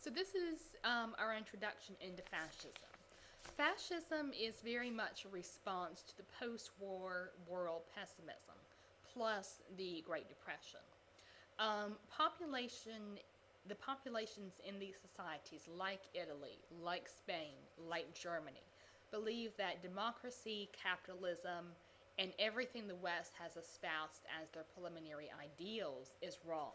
So this is our introduction into fascism. Fascism is very much a response to the post-war world pessimism, plus the Great Depression. Population, the populations in these societies, like Italy, like Spain, like Germany, believe that democracy, capitalism, and everything the West has espoused as their preliminary ideals is wrong.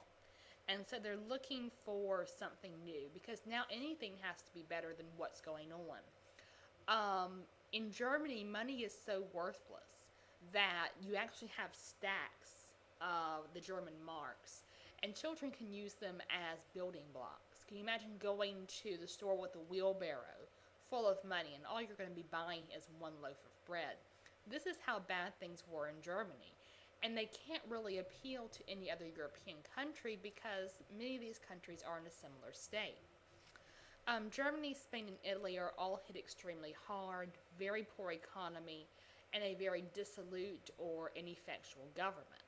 And so they're looking for something new because now anything has to be better than what's going on. In Germany, money is so worthless that you actually have stacks of the German marks, and children can use them as building blocks. Can you imagine going to the store with a wheelbarrow full of money, and all you're going to be buying is one loaf of bread? This is how bad things were in Germany. And they can't really appeal to any other European country because many of these countries are in a similar state. Germany, Spain, and Italy are all hit extremely hard, very poor economy, and a very dissolute or ineffectual government.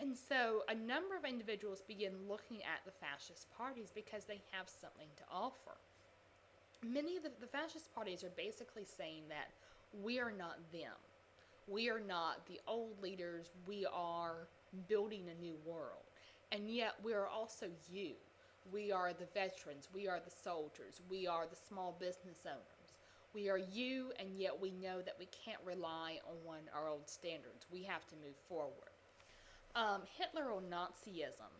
And so a number of individuals begin looking at the fascist parties because they have something to offer. Many of the fascist parties are basically saying that we are not them. We are not the old leaders. We are building a new world. And yet we are also you. We are the veterans. We are the soldiers. We are the small business owners. We are you, and yet we know that we can't rely on our old standards. We have to move forward. Hitler or Nazism.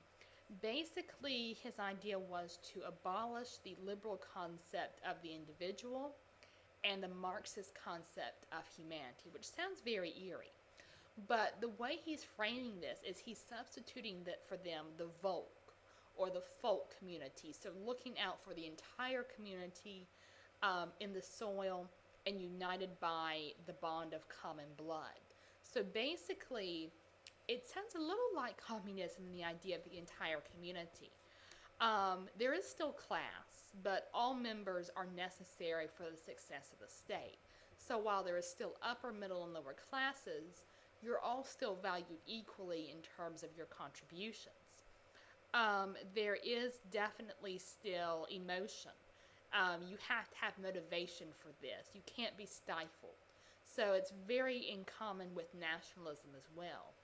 Basically, his idea was to abolish the liberal concept of the individual and the Marxist concept of humanity, which sounds very eerie. But the way he's framing this is he's substituting that for them the Volk or the folk community. So looking out for the entire community in the soil and united by the bond of common blood. So basically, it sounds a little like communism in the idea of the entire community. There is still class, but all members are necessary for the success of the state. So while there is still upper, middle, and lower classes, you're all still valued equally in terms of your contributions. There is definitely still emotion. You have to have motivation for this. You can't be stifled. So it's very in common with nationalism as well.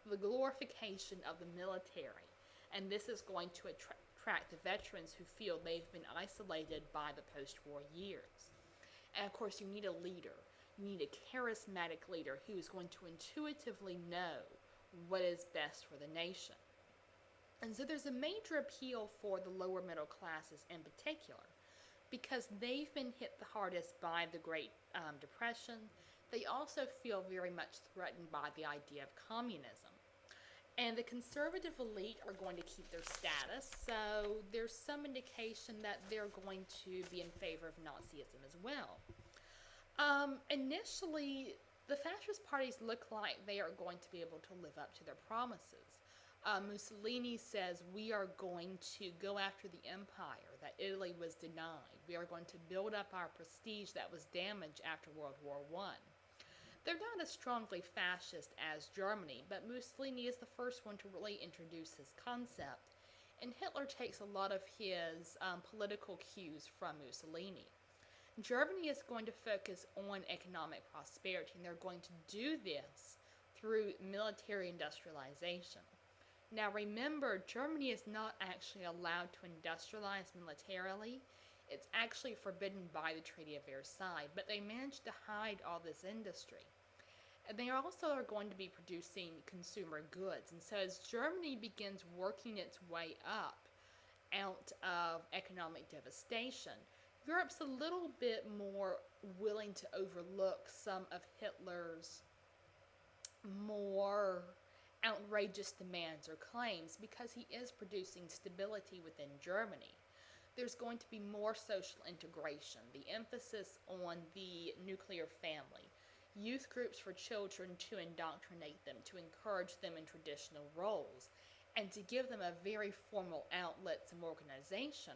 The glorification of the military, and this is going to attract the veterans who feel they've been isolated by the post-war years. And of course, you need a leader. You need a charismatic leader who is going to intuitively know what is best for the nation. And so there's a major appeal for the lower middle classes in particular because they've been hit the hardest by the Great Depression. They also feel very much threatened by the idea of communism. And the conservative elite are going to keep their status, so there's some indication that they're going to be in favor of Nazism as well. Initially, the fascist parties look like they are going to be able to live up to their promises. Mussolini says we are going to go after the empire that Italy was denied. We are going to build up our prestige that was damaged after World War I. They're not as strongly fascist as Germany, but Mussolini is the first one to really introduce his concept, and Hitler takes a lot of his political cues from Mussolini. Germany is going to focus on economic prosperity, and they're going to do this through military industrialization. Now remember, Germany is not actually allowed to industrialize militarily. It's actually forbidden by the Treaty of Versailles, but they managed to hide all this industry. And they also are going to be producing consumer goods. And so as Germany begins working its way up out of economic devastation, Europe's a little bit more willing to overlook some of Hitler's more outrageous demands or claims because he is producing stability within Germany. There's going to be more social integration, the emphasis on the nuclear family, youth groups for children to indoctrinate them, to encourage them in traditional roles, and to give them a very formal outlet, some organization,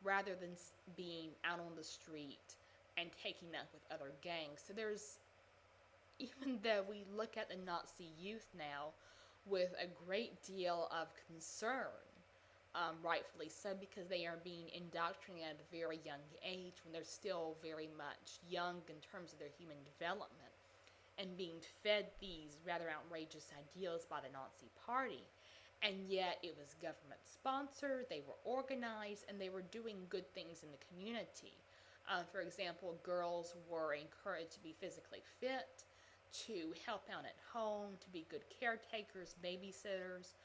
rather than being out on the street and taking up with other gangs. So there's, even though we look at the Nazi youth now with a great deal of concern, rightfully so, because they are being indoctrinated at a very young age when they're still very much young in terms of their human development, and being fed these rather outrageous ideals by the Nazi Party. And yet it was government sponsored, they were organized, and they were doing good things in the community. For example, girls were encouraged to be physically fit, to help out at home, to be good caretakers, babysitters.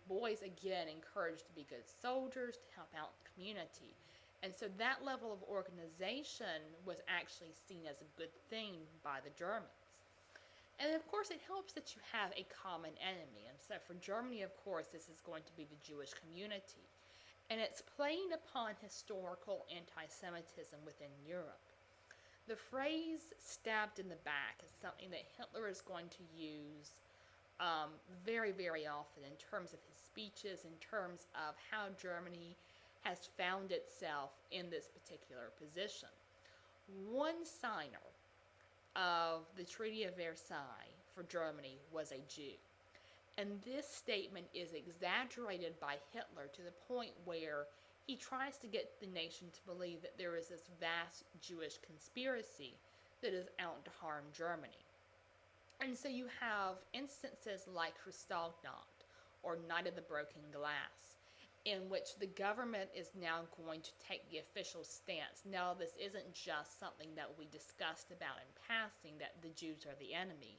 Boys, again, encouraged to be good soldiers, to help out the community. And so that level of organization was actually seen as a good thing by the Germans. And of course, it helps that you have a common enemy. And so for Germany, of course, this is going to be the Jewish community. And it's playing upon historical anti-Semitism within Europe. The phrase stabbed in the back is something that Hitler is going to use very, very often in terms of his speeches, in terms of how Germany has found itself in this particular position. One signer of the Treaty of Versailles for Germany was a Jew. And this statement is exaggerated by Hitler to the point where he tries to get the nation to believe that there is this vast Jewish conspiracy that is out to harm Germany. And so you have instances like Kristallnacht, or Night of the Broken Glass, in which the government is now going to take the official stance. Now, this isn't just something that we discussed about in passing, that the Jews are the enemy.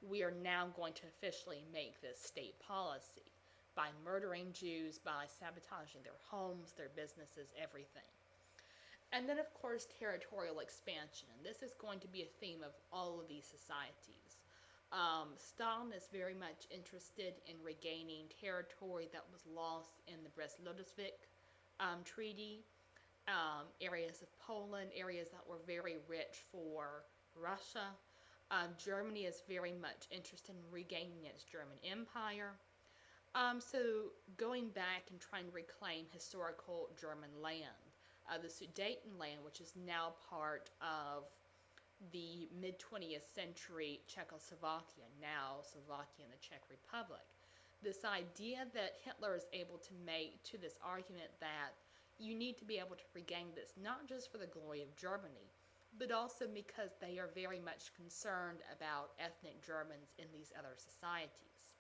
We are now going to officially make this state policy by murdering Jews, by sabotaging their homes, their businesses, everything. And then, of course, territorial expansion. And this is going to be a theme of all of these societies. Stalin is very much interested in regaining territory that was lost in the Brest-Litovsk Treaty, areas of Poland, areas that were very rich for Russia. Germany is very much interested in regaining its German Empire. So going back and trying to reclaim historical German land. The Sudetenland, which is now part of the mid-20th century Czechoslovakia, now Slovakia and the Czech Republic. This idea that Hitler is able to make to this argument that you need to be able to regain this, not just for the glory of Germany, but also because they are very much concerned about ethnic Germans in these other societies.